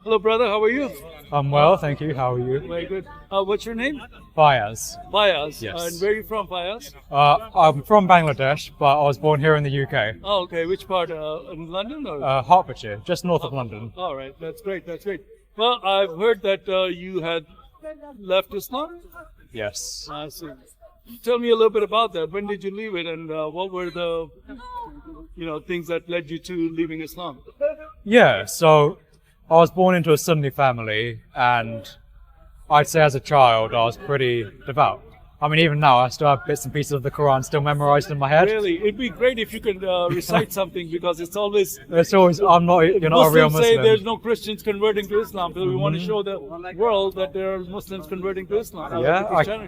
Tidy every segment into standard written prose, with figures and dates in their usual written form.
Hello, brother. How are you? I'm well, thank you. How are you? Very good. What's your name? Fiaz. Fiaz. Yes. And where are you from, Fiaz? I'm from Bangladesh, but I was born here in the UK. Oh, okay. Which part? In London or? Hertfordshire, just north of London. All right. That's great. That's great. Well, I've heard that you had left Islam. Yes. I see. Tell me a little bit about that. When did you leave it, and what were the, things that led you to leaving Islam? Yeah, so I was born into a Sunni family, and I'd say as a child I was pretty devout. I mean, even now I still have bits and pieces of the Quran still memorized in my head. Really, it'd be great if you could recite something, because it's always. You're not a real Muslims Muslim. say there's no Christians converting to Islam, so we want to show the world that there are Muslims converting to Islam.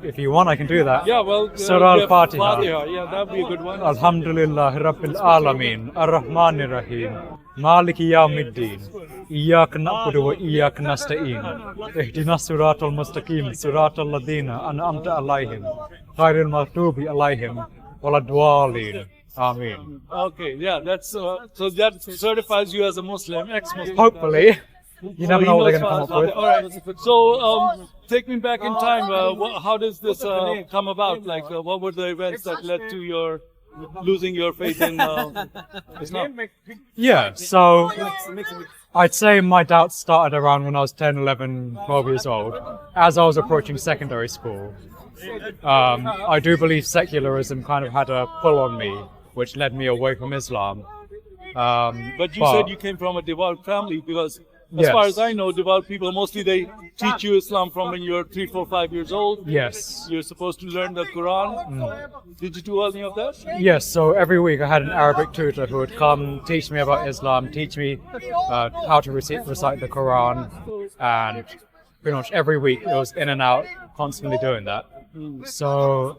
If you want, I can do that. Yeah, well, Surah Al-Fatiha. Yeah, that'd be a good one. Alhamdulillah Rabbil Alameen Ar-Rahmanir Rahim Maliki Yawmiddin Iyyak na'budu wa iyyak nasta'in Ihdinas siratal mustaqim siratal ladina an'amta alayhim ghairil maghdubi alayhim waladwalin. Ameen. Okay, yeah, that's so that certifies you as a Muslim, ex-Muslim. Hopefully. You never know what they're going to come up with. All right. So, take me back in time. How does this come about? Like, what were the events that led to your losing your faith in Islam? Yeah, so I'd say my doubts started around when I was 10, 11, 12 years old, as I was approaching secondary school. I do believe secularism kind of had a pull on me, which led me away from Islam. But you said you came from a devout family, because as Yes. far as I know, devout people, mostly they teach you Islam from when you're 3, 4, 5 years old. Yes. You're supposed to learn the Quran. Did you do any of that? Yes, so every week I had an Arabic tutor who would come teach me about Islam, teach me how to recite the Quran, and pretty much every week it was in and out, constantly doing that. So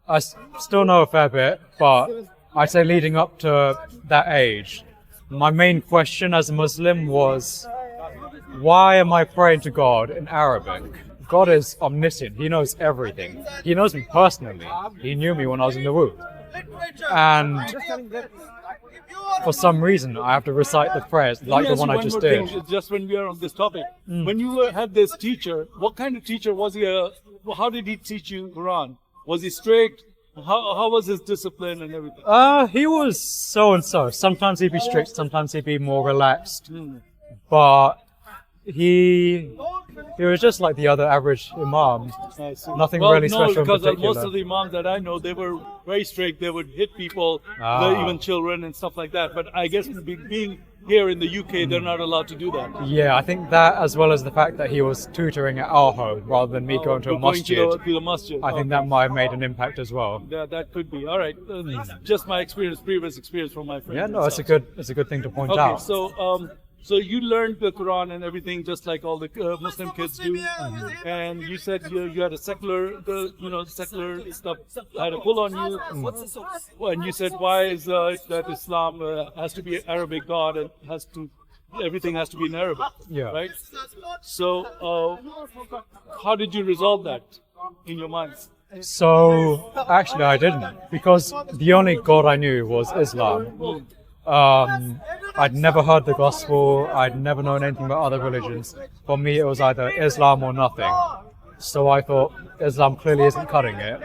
I still know a fair bit, but I'd say leading up to that age, my main question as a Muslim was, why am I praying to God in Arabic? God is omniscient. He knows everything. He knows me personally. He knew me when I was in the womb. And for some reason, I have to recite the prayers like the one I just did. Just when we are on this topic, when you had this teacher, what kind of teacher was he? How did he teach you Quran? Was he strict? How was his discipline and everything? He was so and so. Sometimes he'd be strict, sometimes he'd be more relaxed. But he was just like the other average imam. Nothing really special in because particular. most of the imams that I know, they were very strict. They would hit people, even children and stuff like that. But I guess being here in the UK, they're not allowed to do that. Yeah, I think that, as well as the fact that he was tutoring at our home rather than me going to a masjid. To the masjid. I think that might have made an impact as well. Yeah, that could be. All right, just my previous experience from my friends. Yeah, no, it's a good thing to point Okay, out. so you learned the Quran and everything just like all the Muslim kids do, and you said you had a secular stuff had a pull on you, and you said, why is that Islam has to be Arabic God and everything has to be in Arabic, right? So how did you resolve that in your mind? So actually I didn't, because the only God I knew was Islam. I'd never heard the gospel, I'd never known anything about other religions. For me it was either Islam or nothing. So I thought, Islam clearly isn't cutting it.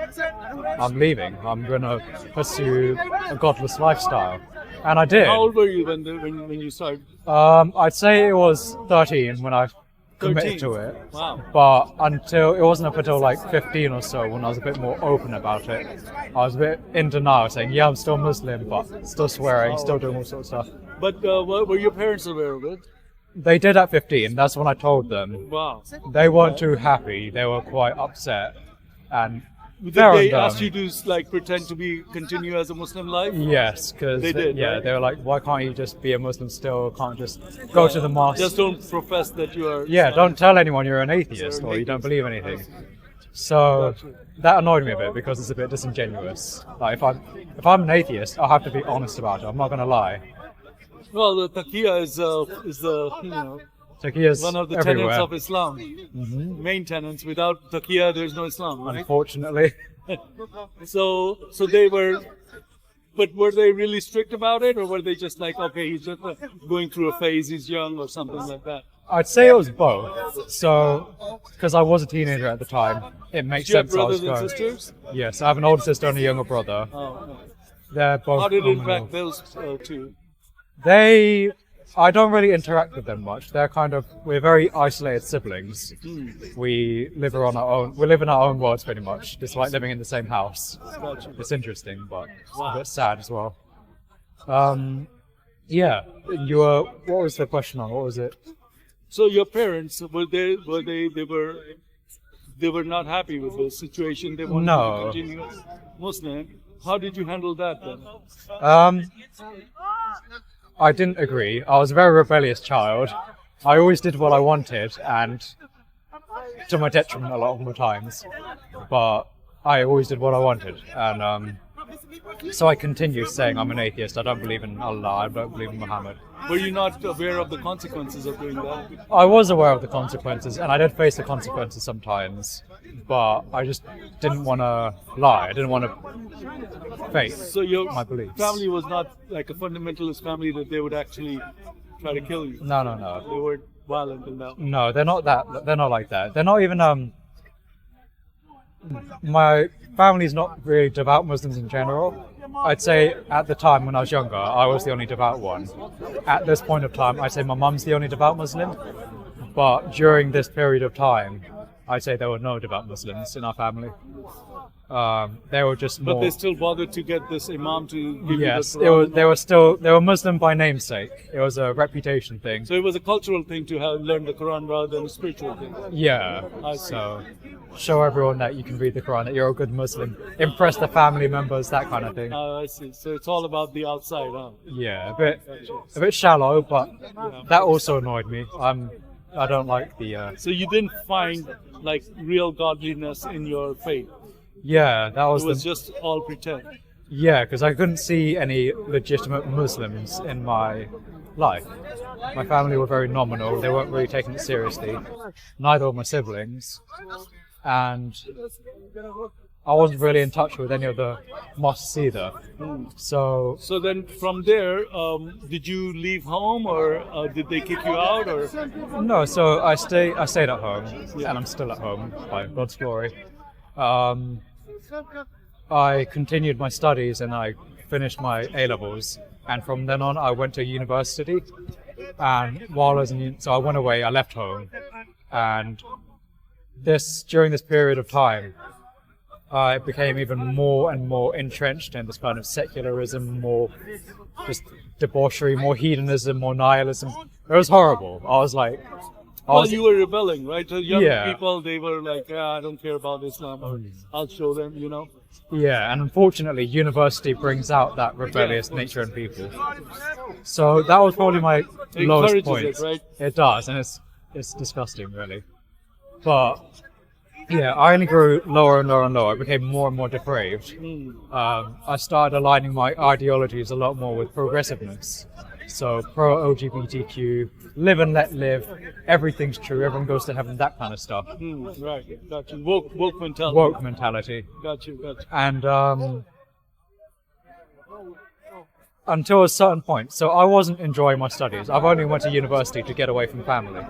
I'm leaving. I'm going to pursue a godless lifestyle. And I did. How old were you when you started? I'd say it was 13 when I committed 13. to it. Wow. But it wasn't up until like 15 or so when I was a bit more open about it. I was a bit in denial, saying, yeah, I'm still Muslim, but still swearing, still doing all sorts of stuff. But were your parents aware of it? They did at 15. That's when I told them. Wow. They weren't too happy. They were quite upset. And Did they ask you to pretend to continue as a Muslim life? Yes, because they did. Yeah, right? they were like, why can't you just be a Muslim still? Can't just go to the mosque? Just don't profess that you are. Yeah, don't tell anyone you're an atheist or you don't believe anything. So that annoyed me a bit because it's a bit disingenuous. Like if I'm an atheist, I'll have to be honest about it. I'm not going to lie. Well, the taqiyya is Taqiyya's one of the everywhere. tenets of Islam. Main tenets. Without taqiyya, there's no Islam. Right? Unfortunately. So they were. But were they really strict about it, or were they just like, okay, he's just going through a phase, he's young, or something like that? I'd say it was both. So, because I was a teenager at the time, it makes Do you have sense I was brothers and going. sisters? Yes, I have an older sister and a younger brother. Oh. They're both How did it phenomenal. impact those two? I don't really interact with them much. We're very isolated siblings. We live on our own. We live in our own worlds pretty much, despite living in the same house. Gotcha. It's interesting, but Wow. a bit sad as well. Yeah, what was the question on? What was it? So your parents they were not happy with the situation. They wanted No. to continue Muslim. How did you handle that then? I didn't agree. I was a very rebellious child. I always did what I wanted, and to my detriment a lot of the times. But I always did what I wanted, and so I continued saying I'm an atheist. I don't believe in Allah. I don't believe in Muhammad. Were you not aware of the consequences of doing that? I was aware of the consequences, and I did face the consequences sometimes. But I just didn't want to lie. I didn't want to face So your my beliefs. family was not like a fundamentalist family that they would actually try to kill you. No. They weren't violent enough. No, they're not that. They're not like that. They're not even. My family's not really devout Muslims in general. I'd say at the time when I was younger, I was the only devout one. At this point of time, I'd say my mum's the only devout Muslim. But during this period of time, I'd say there were no devout Muslims in our family. They were just more. But they still bothered to get this imam to give Yes, you the Quran. they were Muslim by namesake. It was a reputation thing. So it was a cultural thing to have learned the Quran rather than a spiritual thing. Yeah. I see. So show everyone that you can read the Quran, that you're a good Muslim. Impress the family members, that kind of thing. I see. So it's all about the outside, huh? Yeah, a bit shallow, but that also annoyed me. I don't like the. So you didn't find like real godliness in your faith. Yeah, that was It was the. just all pretend. Yeah, because I couldn't see any legitimate Muslims in my life. My family were very nominal. They weren't really taking it seriously. Neither were my siblings, and I wasn't really in touch with any of the mosques either. So So then from there, did you leave home or did they kick you out or? no, so I stayed at home, and I'm still at home by God's glory. I continued my studies and I finished my A-levels, and from then on I went to university. And while I was so I went away, I left home, and during this period of time, I became even more and more entrenched in this kind of secularism, more just debauchery, more hedonism, more nihilism. It was horrible. Well, you were rebelling, right? So young Yeah. people, they were like, I don't care about Islam. Or I'll show them, you know. Yeah, and unfortunately, university brings out that rebellious nature in people. So that was probably my It lowest encourages point. it, right? It does, and it's disgusting, really. But yeah, I only grew lower and lower and lower. I became more and more depraved. I started aligning my ideologies a lot more with progressiveness. So pro-LGBTQ, live and let live, everything's true, everyone goes to heaven, that kind of stuff. Right, got you. Woke mentality. Woke mentality. Got you. And until a certain point, so I wasn't enjoying my studies. I've only went to university to get away from family.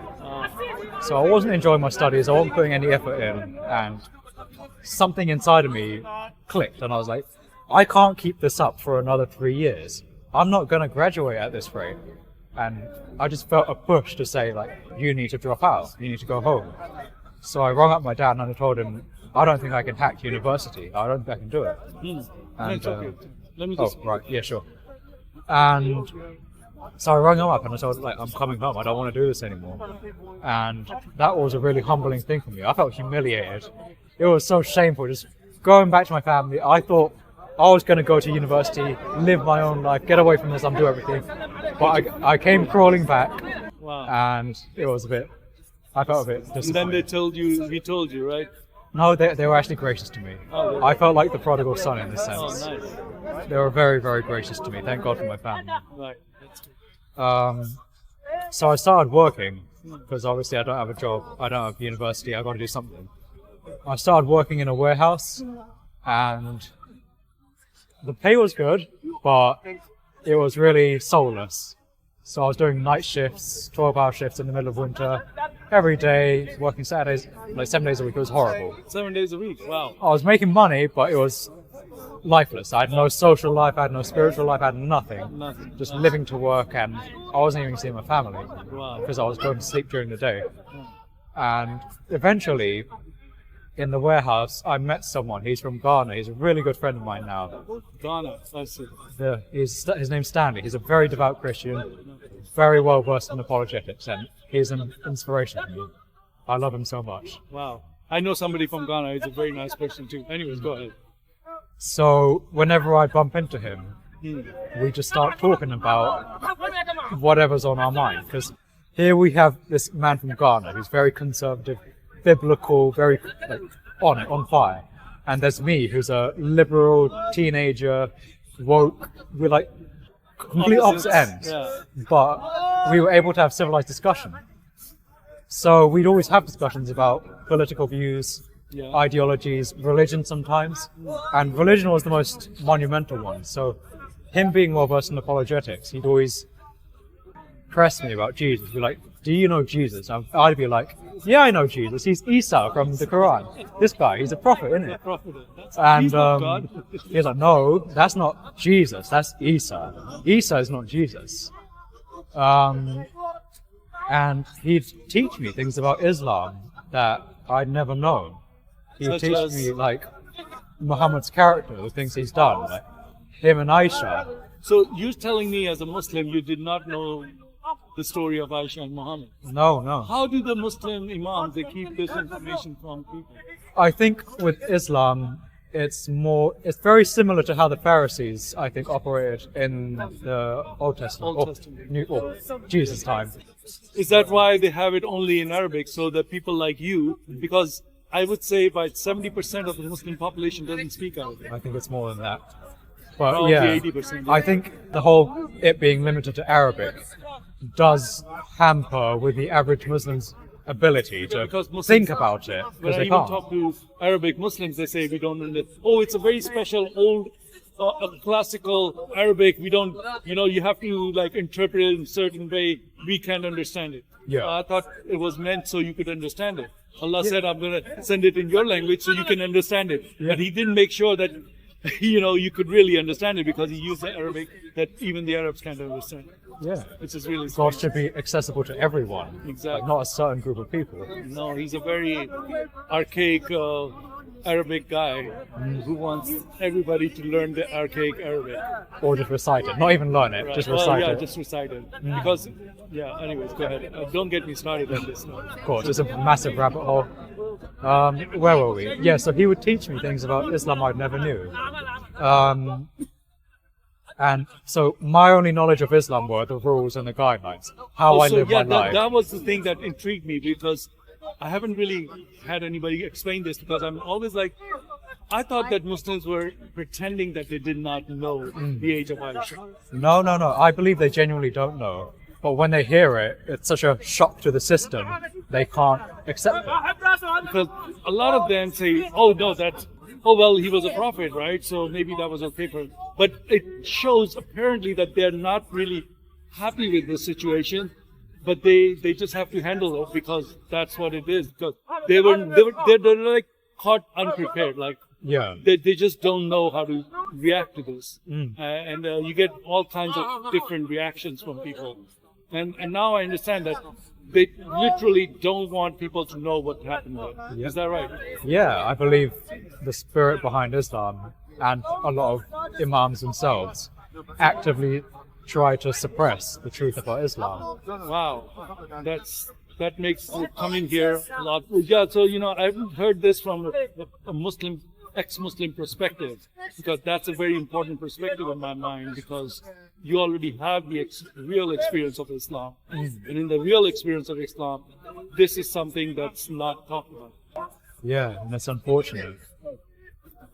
So I wasn't enjoying my studies, I wasn't putting any effort in, and something inside of me clicked, and I was like, I can't keep this up for another 3 years. I'm not going to graduate at this rate. And I just felt a push to say, like, you need to drop out, you need to go home. So I rang up my dad and I told him, I don't think I can hack university, I don't think I can do it. And, It's okay. Let me just. right, yeah, sure. And so I rang him up and I told him, like, I'm coming home, I don't want to do this anymore. And that was a really humbling thing for me. I felt humiliated. It was so shameful, just going back to my family. I thought I was going to go to university, live my own life, get away from this, do everything. But I came crawling back, Wow. and it was I felt a bit disappointed. And then he told you, right? No, they were actually gracious to me. Oh, I felt like the prodigal son in this Oh, sense. nice. They were very, very gracious to me. Thank God for my family. Right. That's good. So I started working, because obviously I don't have a job, I don't have university, I got to do something. I started working in a warehouse, and the pay was good, but it was really soulless. So I was doing night shifts, 12-hour shifts in the middle of winter, every day, working Saturdays, like 7 days a week. It was horrible. 7 days a week. Wow. I was making money, but it was lifeless. I had no social life, I had no spiritual life, I had nothing. Nothing. Just living to work, and I wasn't even seeing my family Wow. because I was going to sleep during the day. And eventually, in the warehouse, I met someone. He's from Ghana. He's a really good friend of mine now. Ghana. I see. His name's Stanley. He's a very devout Christian, very well versed in apologetics, and he's an inspiration to me. I love him so much. Wow. I know somebody from Ghana. He's a very nice person too. Anyways, go ahead. So whenever I bump into him, we just start talking about whatever's on our mind. Because here we have this man from Ghana who's very conservative, biblical, very on fire. And there's me, who's a liberal teenager, woke. We're like complete opposite ends. Yeah. But we were able to have civilized discussion. So we'd always have discussions about political views, ideologies, religion sometimes. And religion was the most monumental one. So him being well versed in apologetics, he'd always press me about Jesus. Be like, do you know Jesus? I'd be like, yeah, I know Jesus. He's Isa from the Quran. This guy, he's a prophet, isn't it? And He's not God. he's like, no, that's not Jesus. That's Isa. Isa is not Jesus. And he'd teach me things about Islam that I'd never known. He'd Such teach as? me like Muhammad's character, the things he's done, like him and Aisha. So you're telling me as a Muslim you did not know the story of Aisha and Muhammad? No. How do the Muslim imams they keep this information from people? I think with Islam, it's very similar to how the Pharisees, I think, operated in the Old Testament, or Jesus' time. Is that why they have it only in Arabic so that people like you, because I would say about 70% of the Muslim population doesn't speak Arabic. I think it's more than that. But Probably yeah, 80%. I think the whole it being limited to Arabic does hamper with the average Muslim's ability to because Muslims- think about it, When because I they even can't. talk to Arabic Muslims, they say we don't understand. Oh, it's a very special old classical Arabic. We don't, you have to like interpret it in a certain way. We can't understand it. Yeah. I thought it was meant so you could understand it. Allah said, I'm going to send it in your language so you can understand it. But He didn't make sure that, you could really understand it because He used the Arabic that even the Arabs can't understand. Yeah. Which is really God strange. should be accessible to everyone, Exactly. like not a certain group of people. No, he's a very archaic Arabic guy who wants everybody to learn the archaic Arabic. Or just recite it, not even learn it, just recite it. Just recite it. Because, anyways, go ahead. Don't get me started on this. Of course, it's a massive rabbit hole. Where were we? Yeah, so he would teach me things about Islam I never knew. And so my only knowledge of Islam were the rules and the guidelines, how I live my life. That was the thing that intrigued me because I haven't really had anybody explain this because I'm always like, I thought that Muslims were pretending that they did not know the age of Aisha. No. I believe they genuinely don't know. But when they hear it, it's such a shock to the system, they can't accept it. Because a lot of them say, oh well, he was a prophet, right? So maybe that was okay for him. But it shows apparently that they're not really happy with the situation, but they just have to handle it because that's what it is. Because they're like caught unprepared, like Yeah. they just don't know how to react to this, and you get all kinds of different reactions from people. And now I understand that they literally don't want people to know what happened there. Is that right? Yeah, I believe the spirit behind Islam and a lot of imams themselves actively try to suppress the truth about Islam. Wow, that makes coming here a lot. Yeah, so I've heard this from a Muslim, ex-Muslim perspective, because that's a very important perspective in my mind, because you already have the real experience of Islam, and in the real experience of Islam, this is something that's not talked about. Yeah, and it's unfortunate.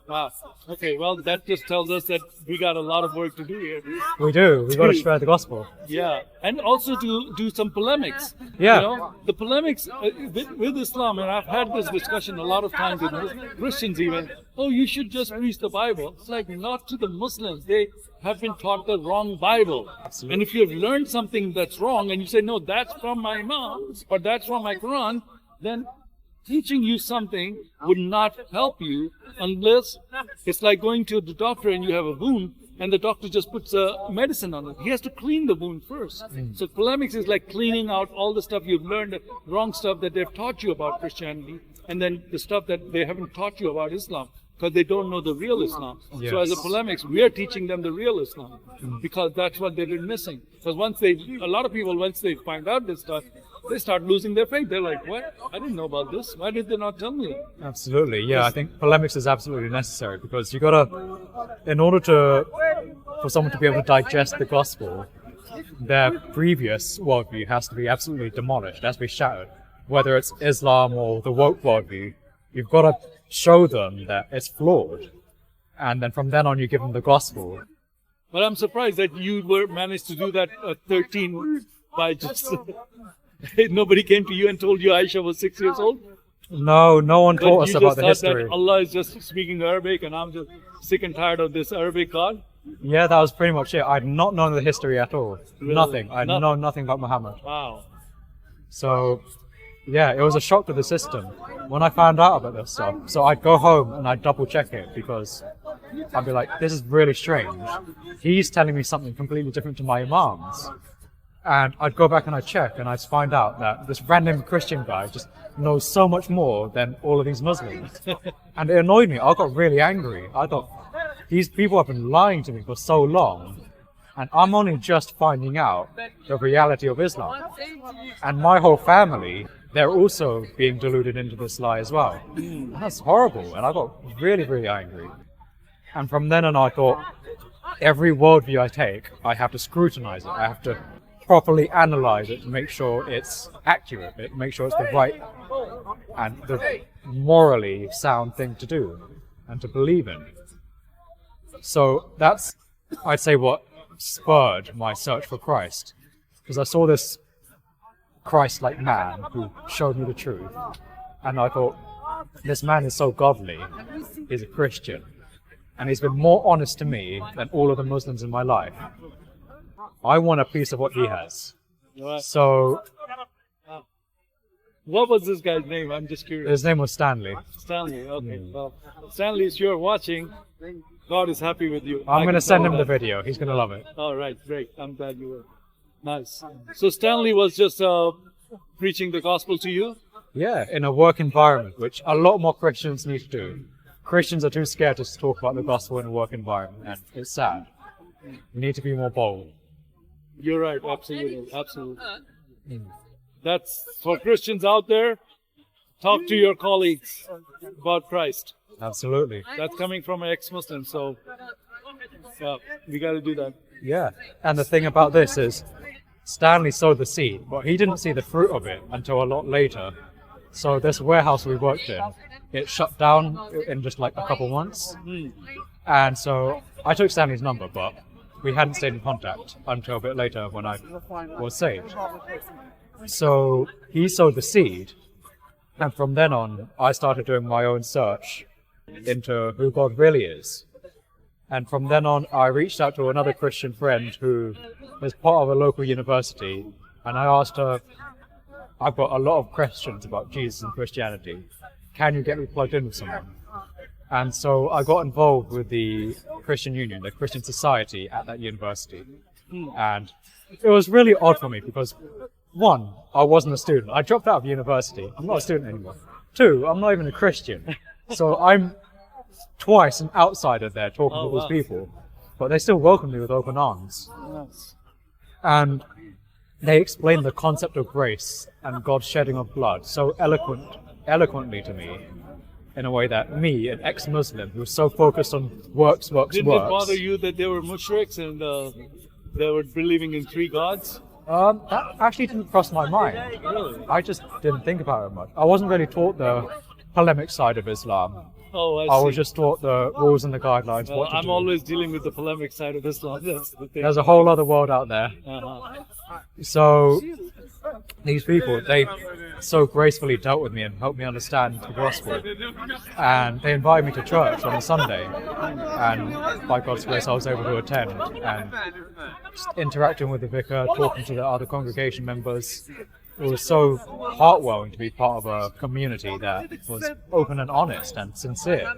Wow. Okay, well, that just tells us that we got a lot of work to do here. We do. We've got to spread the gospel. Yeah, and also to do some polemics. Yeah. You know, the polemics with Islam, and I've had this discussion a lot of times with Christians even. Oh, you should just preach the Bible. It's like, not to the Muslims. They have been taught the wrong Bible. Absolutely. And if you've learned something that's wrong and you say, no, that's from my Imam or that's from my Quran, then teaching you something would not help you unless it's like going to the doctor and you have a wound and the doctor just puts medicine on it. He has to clean the wound first. So polemics is like cleaning out all the stuff you've learned, the wrong stuff that they've taught you about Christianity, and then the stuff that they haven't taught you about Islam, because they don't know the real Islam. Yes. So as a polemics, we are teaching them the real Islam, because that's what they've been missing. Because a lot of people, once they find out this stuff, they start losing their faith. They're like, what? I didn't know about this. Why did they not tell me? Absolutely, yeah. I think polemics is absolutely necessary, because you gotta, in order for someone to be able to digest the gospel, their previous worldview has to be absolutely demolished, it has to be shattered. Whether it's Islam or the woke worldview, you've got to show them that it's flawed, and then from then on you give them the gospel. But I'm surprised that you managed to do that at 13 by just... Nobody came to you and told you Aisha was 6 years old? No one But taught us you about just the thought history. that Allah is just speaking Arabic and I'm just sick and tired of this Arabic God? Yeah, that was pretty much it. I'd not known the history at all. Really? Nothing. I'd Nothing. known nothing about Muhammad. Wow. So, yeah, it was a shock to the system when I found out about this stuff. So I'd go home and I'd double check it, because I'd be like, this is really strange. He's telling me something completely different to my Imams. And I'd go back and I'd check and I'd find out that this random Christian guy just knows so much more than all of these Muslims. And it annoyed me. I got really angry. I thought, these people have been lying to me for so long, and I'm only just finding out the reality of Islam. And my whole family, they're also being deluded into this lie as well. And that's horrible. And I got really, really angry. And from then on I thought, every worldview I take, I have to scrutinize it. I have to properly analyze it to make sure it's accurate, make sure it's the right and the morally sound thing to do and to believe in. So that's, I'd say, what spurred my search for Christ, because I saw this Christ-like man who showed me the truth, and I thought, this man is so godly, he's a Christian, and he's been more honest to me than all of the Muslims in my life. I want a piece of what he has. Right. So What was this guy's name? I'm just curious. his name was Stanley. Stanley. Okay. Well, Stanley, if you're watching, God is happy with you. I'm I going to can send tell him the that. video. He's going to love it. All right, great. I'm glad you were. Nice. So Stanley was just preaching the gospel to you? Yeah, in a work environment, which a lot more Christians need to do. Christians are too scared to talk about the gospel in a work environment, and it's sad. We need to be more bold. You're right. Absolutely. Absolutely. That's for Christians out there. Talk to your colleagues about Christ. Absolutely. That's coming from an ex-Muslim, so we got to do that. Yeah, and the thing about this is, Stanley sowed the seed, but he didn't see the fruit of it until a lot later. So this warehouse we worked in, it shut down in just like a couple months. And so I took Stanley's number, but we hadn't stayed in contact until a bit later when I was saved. So he sowed the seed, and from then on, I started doing my own search into who God really is. And from then on, I reached out to another Christian friend who is part of a local university, and I asked her, I've got a lot of questions about Jesus and Christianity. Can you get me plugged in with someone? And so I got involved with the Christian Union, the Christian Society at that university. And it was really odd for me because, one, I wasn't a student. I dropped out of university. I'm not a student anymore. Two, I'm not even a Christian. So I'm twice an outsider there talking to these people. But they still welcomed me with open arms. Nice. And they explained the concept of grace and God's shedding of blood so eloquently to me, in a way that me, an ex-Muslim who was so focused on works, Didn't it bother you that they were mushriks and they were believing in three gods? That actually didn't cross my mind. Really? I just didn't think about it much. I wasn't really taught the polemic side of Islam. Oh, I I see. was just taught the rules and the guidelines. Well, what to I'm do. always dealing with the polemic side of Islam. That's the thing. There's a whole other world out there. Uh-huh. So these people, they so gracefully dealt with me and helped me understand the gospel. And they invited me to church on a Sunday. And by God's grace, I was able to attend. And just interacting with the vicar, talking to the other congregation members, it was so heartwarming to be part of a community that was open and honest and sincere.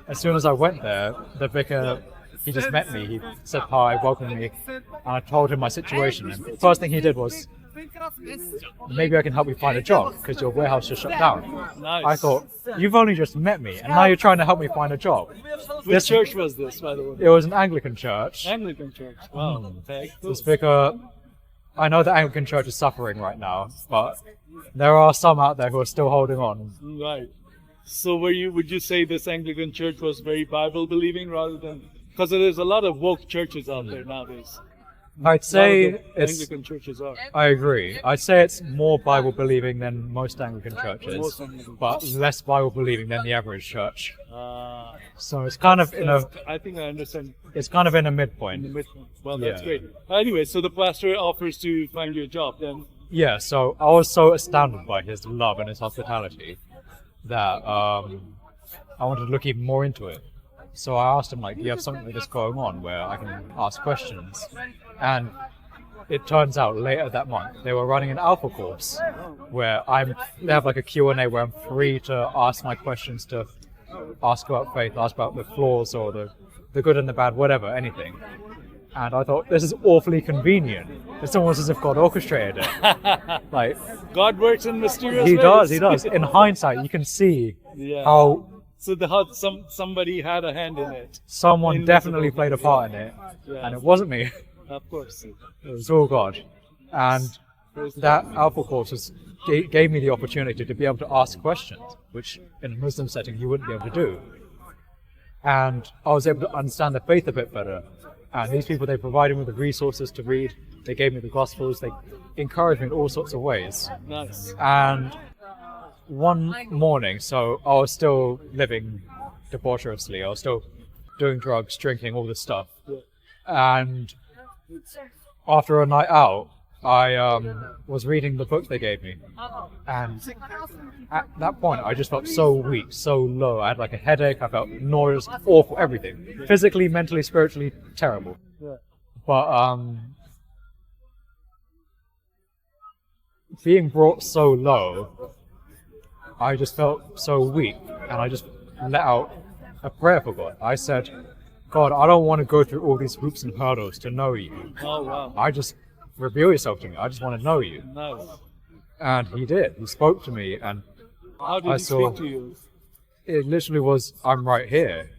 As soon as I went there, the vicar, he just met me, he said hi, welcomed me, and I told him my situation. And the first thing he did was, maybe I can help you find a job because your warehouse just shut down. Nice. I thought, you've only just met me and now you're trying to help me find a job. Which church was this, by the way? It was an Anglican church. Anglican church. Wow. Okay. Cool. This vicar, I know the Anglican church is suffering right now, but there are some out there who are still holding on. Right. So would you say this Anglican church was very Bible believing rather than, because there's a lot of woke churches out there nowadays. I'd say it's, Anglican churches are. I agree. I'd say it's more Bible believing than most Anglican churches, Most Anglican but less Bible believing than the average church. Ah. So it's kind of in a, I think I understand. it's kind of in a In the midpoint. midpoint. Well, that's Yeah. great. Anyway, so the pastor offers to find you a job then. Yeah, so I was so astounded by his love and his hospitality that I wanted to look even more into it. So I asked him, like, do you have something like this going on where I can ask questions? And it turns out later that month they were running an alpha course where they have like a Q&A where I'm free to ask my questions, to ask about faith, ask about the flaws or the good and the bad, whatever, anything. And I thought, this is awfully convenient. It's almost as if God orchestrated it. Like, God works in mysterious he ways. does, he does. In hindsight, you can see Yeah. how So somebody had a hand in it. someone In definitely visible played a ways, part in it. Yeah. And it wasn't me. Of course. It was all God. And that alpha course gave me the opportunity to be able to ask questions, which in a Muslim setting you wouldn't be able to do. And I was able to understand the faith a bit better. And these people, they provided me with the resources to read. They gave me the Gospels. They encouraged me in all sorts of ways. Nice. And one morning, so I was still living debaucherously. I was still doing drugs, drinking, all this stuff. And after a night out, I was reading the book they gave me. And at that point, I just felt so weak, so low. I had like a headache, I felt nauseous, awful, everything. Physically, mentally, spiritually, terrible. Yeah. But being brought so low, I just felt so weak, and I just let out a prayer for God. I said, God, I don't want to go through all these hoops and hurdles to know you. Oh, wow. I just reveal yourself to me. I just want to know you. Nice. And he did. He spoke to me, and How did I he saw- speak to you? it literally was, I'm right here.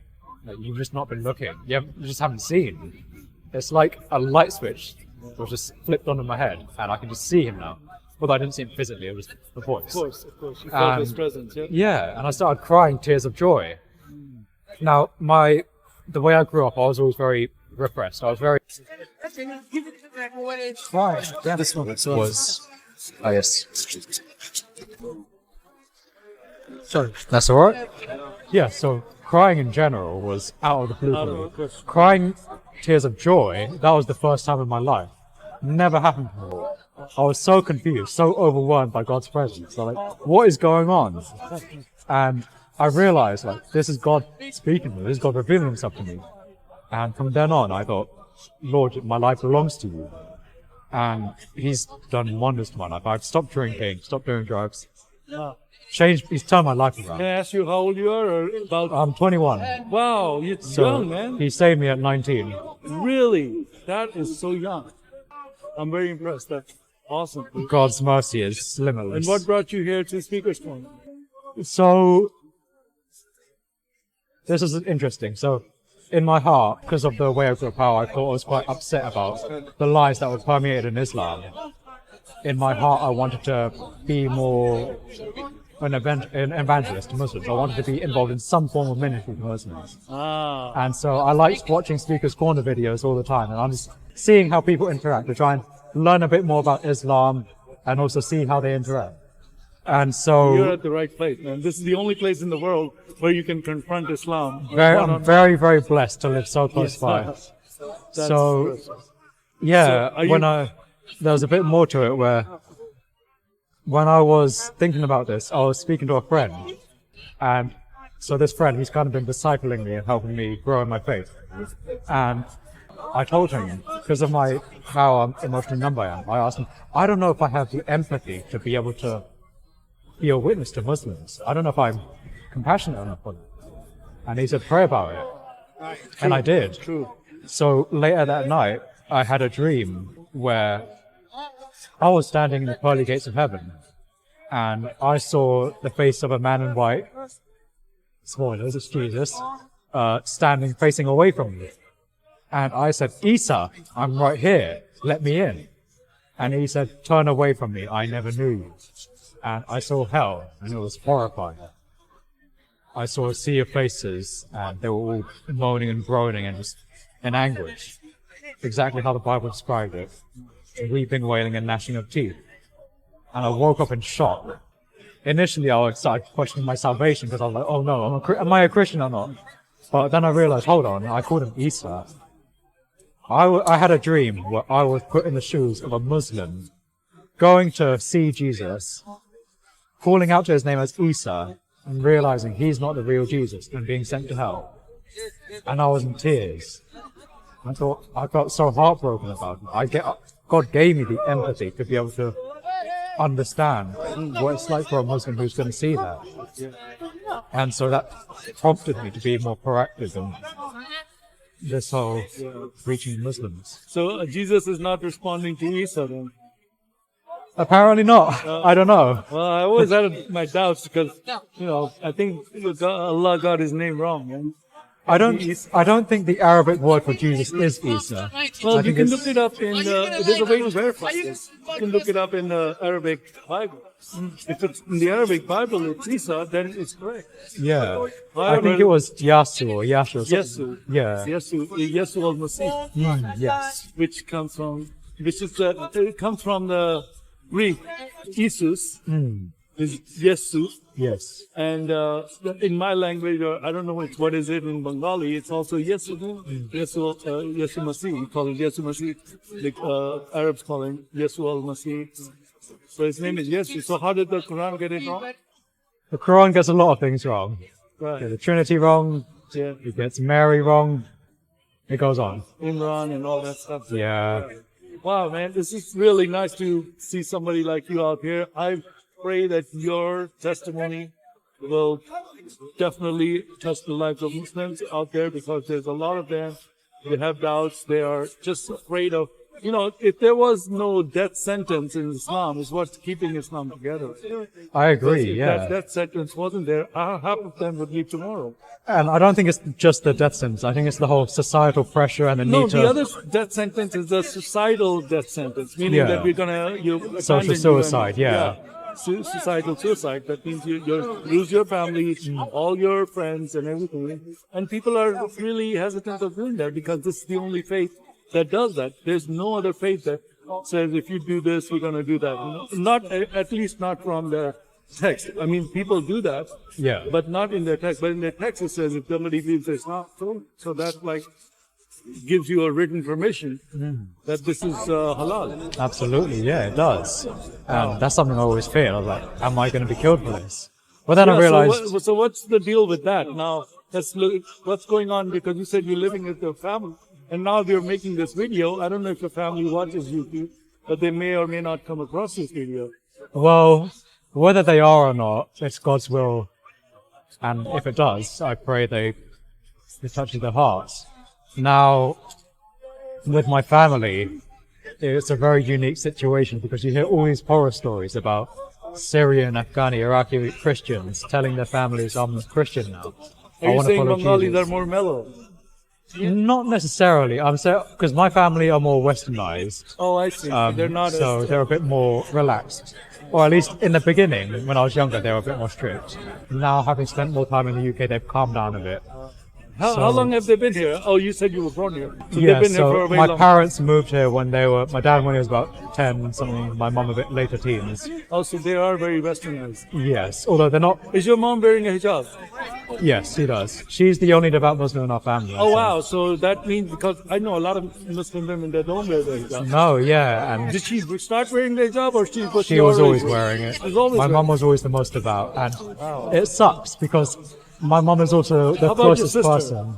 Like, you've just not been looking. You just haven't seen. It's like a light switch was just flipped onto my head, and I can just see him now. Although I didn't see him physically, it was the voice. Of course. You felt his And- presence, yeah? Yeah, and I started crying tears of joy. Now, the way I grew up, I was always very repressed. I was very... Right, yeah, this one was... Oh, yes. Sorry. That's alright? Yeah, so crying in general was out of the blue Out for of me. the question. Crying tears of joy, that was the first time in my life. Never happened before. I was so confused, so overwhelmed by God's presence. I'm like, what is going on? And I realized, like, this is God speaking to me. This is God revealing himself to me. And from then on, I thought, Lord, my life belongs to you. And he's done wonders to my life. I've stopped drinking, stopped doing drugs. Wow. He's turned my life around. Can I ask you how old you are? Or about... I'm 21. Wow, you're So young, man. he saved me at 19. Really? That is so young. I'm very impressed. That's awesome. God's mercy is limitless. And what brought you here to Speaker's Point? So, this is interesting. So, in my heart, because of the way I grew up, how I thought I was quite upset about the lies that were permeated in Islam. In my heart, I wanted to be more an evangelist to Muslims. I wanted to be involved in some form of ministry to Muslims. Ah, And so I liked watching Speaker's Corner videos all the time, and I'm just seeing how people interact to try and learn a bit more about Islam and also see how they interact. And You're so at the right place, man. This is the only place in the world where you can confront Islam. I'm very, very blessed to live so close by. That's So, precious. yeah, So are you- there was a bit more to it where when I was thinking about this, I was speaking to a friend. And so this friend, he's kind of been discipling me and helping me grow in my faith. And I told him, because of how emotionally numb I am, I asked him, I don't know if I have the empathy to be able to be a witness to Muslims. I don't know if I'm compassionate enough for them. And he said, pray about it. And I did. True. So later that night, I had a dream where I was standing in the pearly gates of heaven, and I saw the face of a man in white, spoilers, it's Jesus, standing facing away from me. And I said, Isa, I'm right here, let me in. And he said, turn away from me, I never knew you. And I saw hell, and it was horrifying. I saw a sea of faces, and they were all moaning and groaning and just in anguish. Exactly how the Bible described it. Weeping, wailing, and gnashing of teeth. And I woke up in shock. Initially, I started questioning my salvation because I was like, oh no, am I a Christian or not? But then I realized, hold on, I called him Isa. I had a dream where I was put in the shoes of a Muslim, going to see Jesus, calling out to his name as Isa, and realizing he's not the real Jesus and being sent to hell. And I was in tears. I felt so heartbroken about it. God gave me the empathy to be able to understand what it's like for a Muslim who's going to see that. And so that prompted me to be more proactive in this whole reaching Muslims. So Jesus is not responding to Isa then? Apparently not. I don't know. Well, I always had my doubts because, I think Allah got his name wrong. Man. I don't think the Arabic word for Jesus is Isa. Well, you can look it up in, there's a way to verify this. You can look it up in the Arabic Bible. If it's in the Arabic Bible, it's Isa, then it's correct. Yeah. I think it was Yasu or Yashu. Yesu. Yeah. Yesu al-Masih. Yes. Which comes from the Greek, Jesus is Yesu. Yes. And in my language, or I don't know what is it in Bengali, it's also Yesu. Yesu Masih. We call it Yesu Masih. The Arabs call him Yesu al-Masih. So his name is Yesu. So how did the Quran get it wrong? The Quran gets a lot of things wrong. Right. The Trinity wrong. Yeah. It gets Mary wrong. It goes on. Imran and all that stuff. Yeah. Wow, man, this is really nice to see somebody like you out here. I pray that your testimony will definitely touch the lives of Muslims out there, because there's a lot of them. They have doubts. They are just afraid of, if there was no death sentence in Islam, it's what's keeping Islam together. I agree, If yeah. that death sentence wasn't there, half of them would leave tomorrow. And I don't think it's just the death sentence. I think it's the whole societal pressure and the No, need to... the other death sentence is the societal death sentence, meaning Yeah. that we're gonna Social suicide, yeah. Suicidal suicide. That means you lose your family, all your friends, and everything. And people are really hesitant of doing that because this is the only faith that does that. There's no other faith that says if you do this, we're gonna do that. Not at least not from the text. I mean, people do that, Yeah. but not in their text. But in their text, it says if somebody believes it's not true, so that gives you a written permission that this is halal. Absolutely, yeah, it does. And that's something I always fear. I was like, am I going to be killed for this? But then I realized... So what's the deal with that? Now, let's look what's going on, because you said you're living with your family, and now you're making this video. I don't know if your family watches YouTube, but they may or may not come across this video. Well, whether they are or not, it's God's will. And if it does, I pray it touches their hearts. Now, with my family, it's a very unique situation because you hear all these horror stories about Syrian, Afghani, Iraqi Christians telling their families, I'm a Christian now. Are you saying follow Bengalis Jesus." are more mellow? Not necessarily. I'm saying because my family are more westernized. Oh, I see. They're not So as... they're a bit more relaxed. Or at least in the beginning, when I was younger, they were a bit more strict. Now, having spent more time in the UK, they've calmed down a bit. How long have they been here? Oh, you said you were born here. So Yeah, they've been here for so a very my long parents moved here when they were, my dad when he was about 10 something, my mum a bit later teens. time. Oh, so they are very westernized. Yes, although they're not, Is your mom wearing a hijab? yes, she does. She's the only devout Muslim in our family. Oh, wow. So that means, because I know a lot of Muslim women that don't wear the hijab. No, yeah, and Did she start wearing the hijab, or she was always wearing it. She was always My wearing mum was always the most devout, and it sucks because my mum is also the How about your closest sister? person.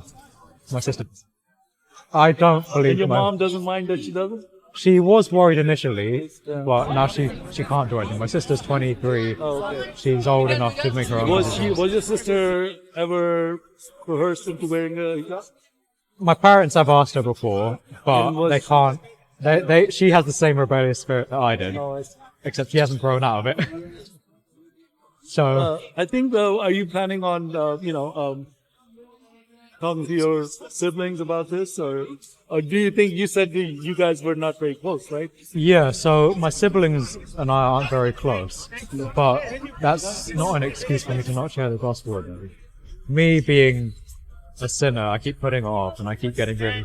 My sister. I don't And believe your my mom doesn't mind that she doesn't? She was worried initially, but now she can't do anything. My sister's 23. Oh, okay. She's old enough to make her own decisions. Was your sister ever coerced into wearing a hijab? My parents have asked her before, but And was- they can't. She has the same rebellious spirit that I did, No, I see. except she hasn't grown out of it. So I think, are you planning on, talking to your siblings about this, or do you think, you said you guys were not very close, right? yeah, so my siblings and I aren't very close, but that's not an excuse for me to not share the gospel with them. Me being a sinner, I keep putting it off, and I keep getting really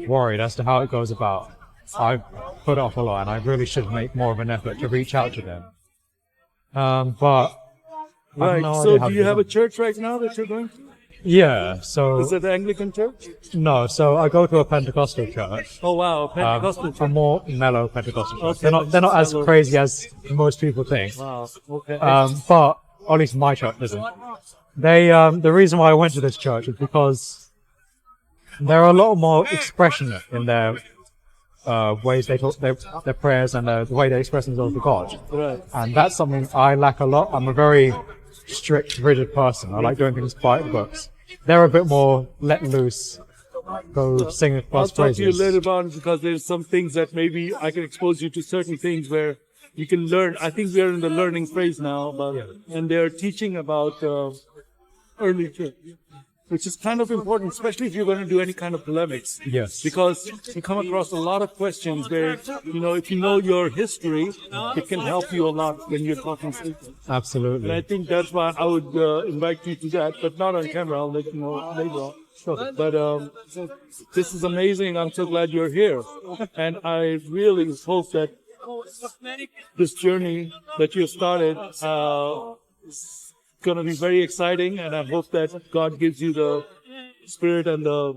worried as to how it goes about. I put it off a lot, and I really should make more of an effort to reach out to them. But I have Right. no So idea how do to you do have that. a church right now that you're going to? Yeah, so Is it the Anglican church? no, so I go to a Pentecostal church. Oh, wow. Pentecostal A church. more mellow Pentecostal church. Okay, They're not as mellow. crazy as most people think. Wow. Okay. But at least my church isn't. They the reason why I went to this church is because they're a lot more expressionate in their ways they talk, their prayers, and the way they express themselves to God. Right. And that's something I lack a lot. I'm a very strict, rigid person. I like doing things quiet, but they're a bit more let loose, go sing I'll God's talk to you praises. later on, because there's some things that maybe I can expose you to certain things where you can learn. I think we are in the learning phase now, and they're teaching about early church, which is kind of important, especially if you're going to do any kind of polemics. Yes. Because you come across a lot of questions where, if you know your history, it can help you a lot when you're talking to people. And I Absolutely. think that's why I would invite you to that, but not on camera. I'll let you know later on. Sure. But this is amazing. I'm so glad you're here. And I really hope that this journey that you started is going to be very exciting. And I hope that God gives you the spirit and the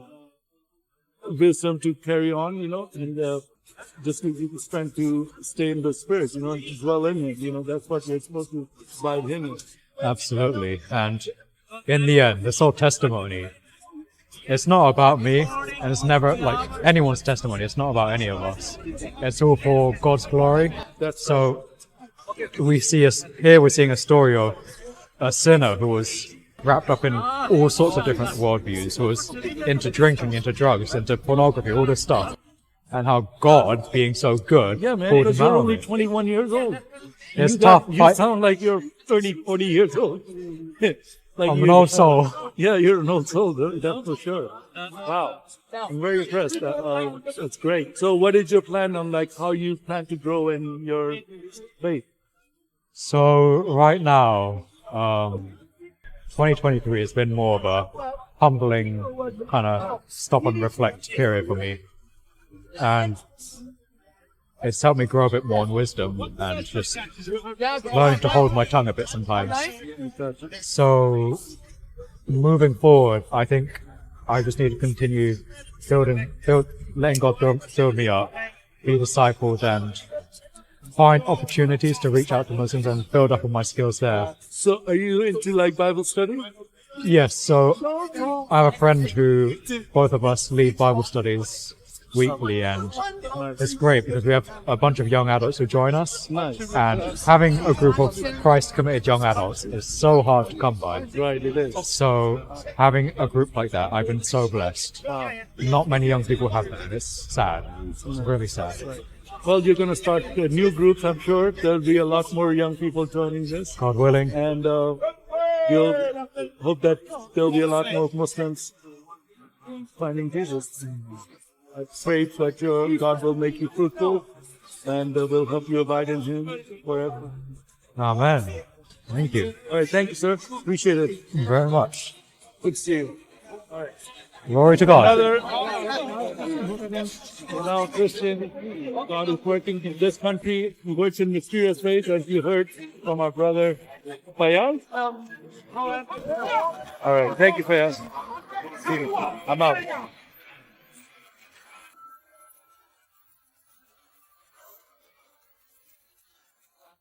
wisdom to carry on, and just gives you the strength to stay in the spirit, and dwell in it. That's what you're supposed to abide in it. Absolutely. And in the end, this whole testimony, it's not about me, and it's never like anyone's testimony. It's not about any of us. It's all for God's glory. So we're seeing a story of a sinner who was wrapped up in all sorts of different worldviews, who was into drinking, into drugs, into pornography, all this stuff. And how God, being so good, Yeah, man, pulled because him you're out of only it. 21 years old. It's You tough. You sound like you're 30, 40 years old. Like I'm an old soul. Yeah, you're an old soul, that's for sure. Wow. I'm very impressed. That's great. So what is your plan on how you plan to grow in your faith? So right now, 2023 has been more of a humbling kind of stop and reflect period for me. And it's helped me grow a bit more in wisdom and just learning to hold my tongue a bit sometimes. So moving forward, I think I just need to continue letting God build me up, be discipled, and find opportunities to reach out to Muslims and build up on my skills there. So are you into Bible study? Yes, so I have a friend who both of us lead Bible studies weekly, and it's great because we have a bunch of young adults who join us. Nice. And having a group of Christ-committed young adults is so hard to come by. Right, it is. So having a group like that, I've been so blessed. Not many young people have that. It's sad. It's really sad. Well, you're going to start new groups, I'm sure. There'll be a lot more young people joining this. God willing. And you'll hope that there'll be a lot more Muslims finding Jesus. I pray that God will make you fruitful and will help you abide in Him forever. Amen. Thank you. All right, thank you, sir. Appreciate it. Very much. Good to see you. Glory to God. Another now Christian. God is working in this country. He works in mysterious ways, as you heard from our brother Fiaz. All right, thank you, Fiaz. See you. I'm out.